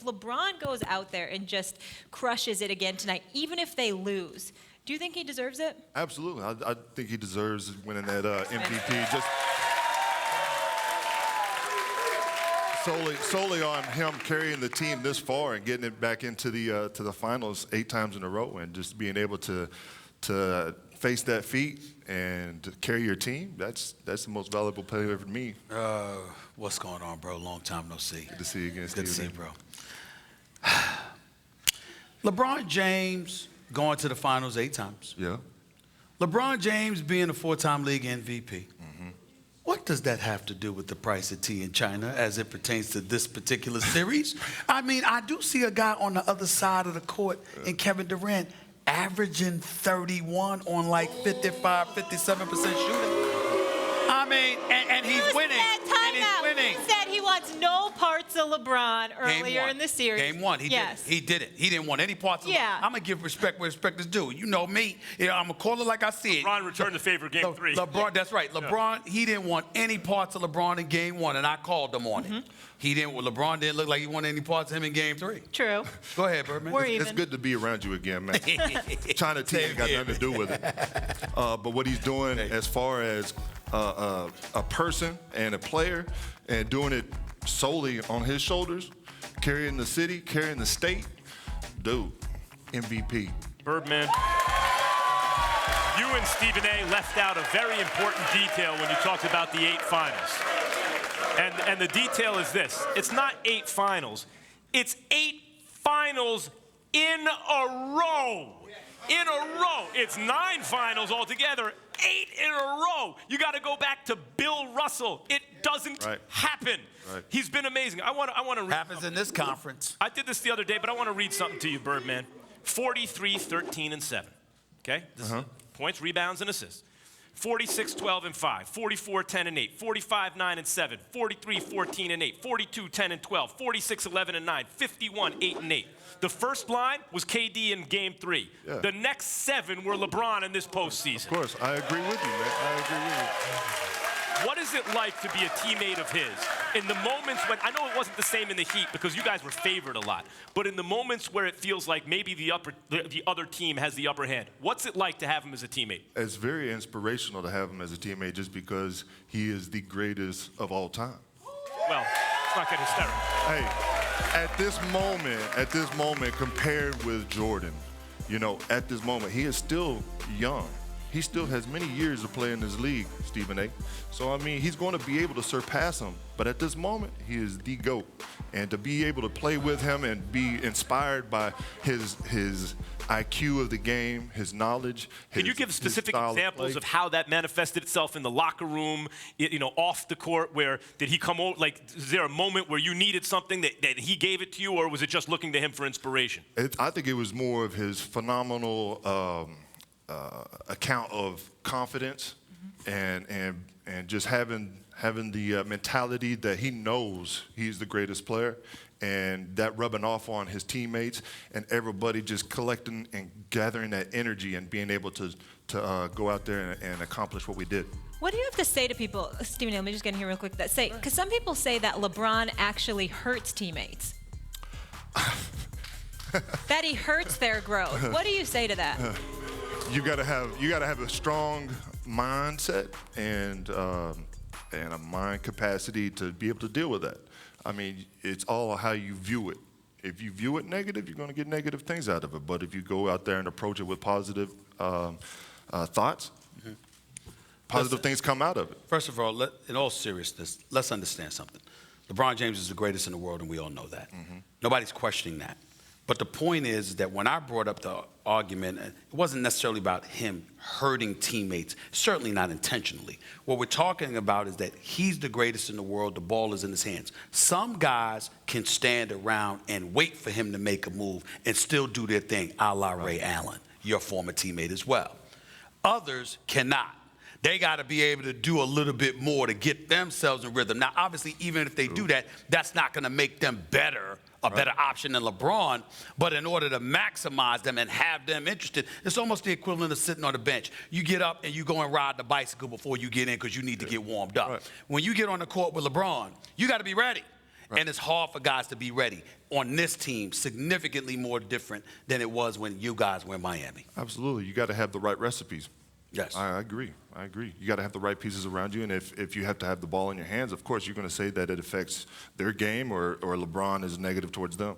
LeBron goes out there and just crushes it again tonight, even if they lose, do you think he deserves it? Absolutely. I think he deserves winning that MVP. Just solely on him carrying the team this far and getting it back into the finals 8 times in a row, and just being able to face that feat and carry your team. That's the most valuable player for me. What's going on, bro? Long time no see. Good to see you again, Good to see you, Stephen. bro. LeBron James going to the finals 8 times. Yeah. LeBron James being a 4-time league MVP. What does that have to do with the price of tea in China as it pertains to this particular series? I mean, I do see a guy on the other side of the court in Kevin Durant averaging 31 on like 55, 57% shooting. I mean, and he's winning. And he's winning. He said he wants no parts of LeBron earlier in the series. Game 1, he did. He didn't. He didn't want any parts of LeBron. I'm going to give respect where respect is due. You know me. I'm going to call it like I see it. LeBron returned the favor game 3. LeBron, that's right. LeBron, he didn't want any parts of LeBron in game 1, and I called him on it. LeBron didn't look like he wanted any parts of him in game 3. True. Go ahead, Birdman. It's good to be around you again, man. China team ain't got nothing to do with it. But what he's doing as far as a person and a player, and doing it solely on his shoulders, carrying the city, carrying the state, dude, MVP. Birdman, you and Stephen A. left out a very important detail when you talked about the 8 finals. And the detail is this. It's not 8 finals. It's 8 finals in a row. In a row. It's 9 finals altogether. 8 in a row. You got to go back to Bill Russell. It doesn't happen. He's been amazing. I want to read happens in this conference. I did this the other day, but I want to read something to you, Birdman. 43, 13, and 7. Okay? This is points, rebounds, and assists. 46, 12, and 5. 44, 10, and 8. 45, 9, and 7. 43, 14, and 8. 42, 10, and 12. 46, 11, and 9. 51, 8, and 8. The first line was KD in Game 3. Yeah. The next 7 were LeBron in this postseason. Of course, I agree with you, man. I agree with you. What is it like to be a teammate of his? In the moments when, I know it wasn't the same in the Heat because you guys were favored a lot, but in the moments where it feels like maybe the other team has the upper hand, what's it like to have him as a teammate? It's very inspirational to have him as a teammate just because he is the greatest of all time. Well, it's not getting hysterical. Hey. At this moment, compared with Jordan, at this moment, he is still young. He still has many years to play in this league, Stephen A. So, I mean, he's going to be able to surpass him. But at this moment, he is the GOAT. And to be able to play with him and be inspired by his IQ of the game, his knowledge. Can you give specific examples of how that manifested itself in the locker room, off the court? Where did he come over? Like, is there a moment where you needed something that he gave it to you, or was it just looking to him for inspiration? I think it was more of his phenomenal account of confidence and just having the mentality that he knows he's the greatest player, and that rubbing off on his teammates and everybody just collecting and gathering that energy and being able to go out there and accomplish what we did. What do you have to say to people, Stephen, let me just get in here real quick, that say, because some people say that LeBron actually hurts teammates. That he hurts their growth. What do you say to that? You gotta have a strong mindset and a mind capacity to be able to deal with that. I mean, it's all how you view it. If you view it negative, you're going to get negative things out of it. But if you go out there and approach it with positive thoughts, positive things come out of it. First of all, in all seriousness, let's understand something. LeBron James is the greatest in the world, and we all know that. Nobody's questioning that. But the point is that when I brought up the argument, it wasn't necessarily about him hurting teammates, certainly not intentionally. What we're talking about is that he's the greatest in the world, the ball is in his hands. Some guys can stand around and wait for him to make a move and still do their thing, a la Ray Allen, your former teammate as well. Others cannot. They got to be able to do a little bit more to get themselves in rhythm. Now, obviously, even if they do that, that's not going to make them better, a better option than LeBron. But in order to maximize them and have them interested, it's almost the equivalent of sitting on the bench. You get up and you go and ride the bicycle before you get in because you need to get warmed up. When you get on the court with LeBron, you got to be ready. And it's hard for guys to be ready on this team, significantly more different than it was when you guys were in Miami. Absolutely. You got to have the right recipes. Yes. I agree. You got to have the right pieces around you, and if you have to have the ball in your hands, of course, you're going to say that it affects their game or LeBron is negative towards them.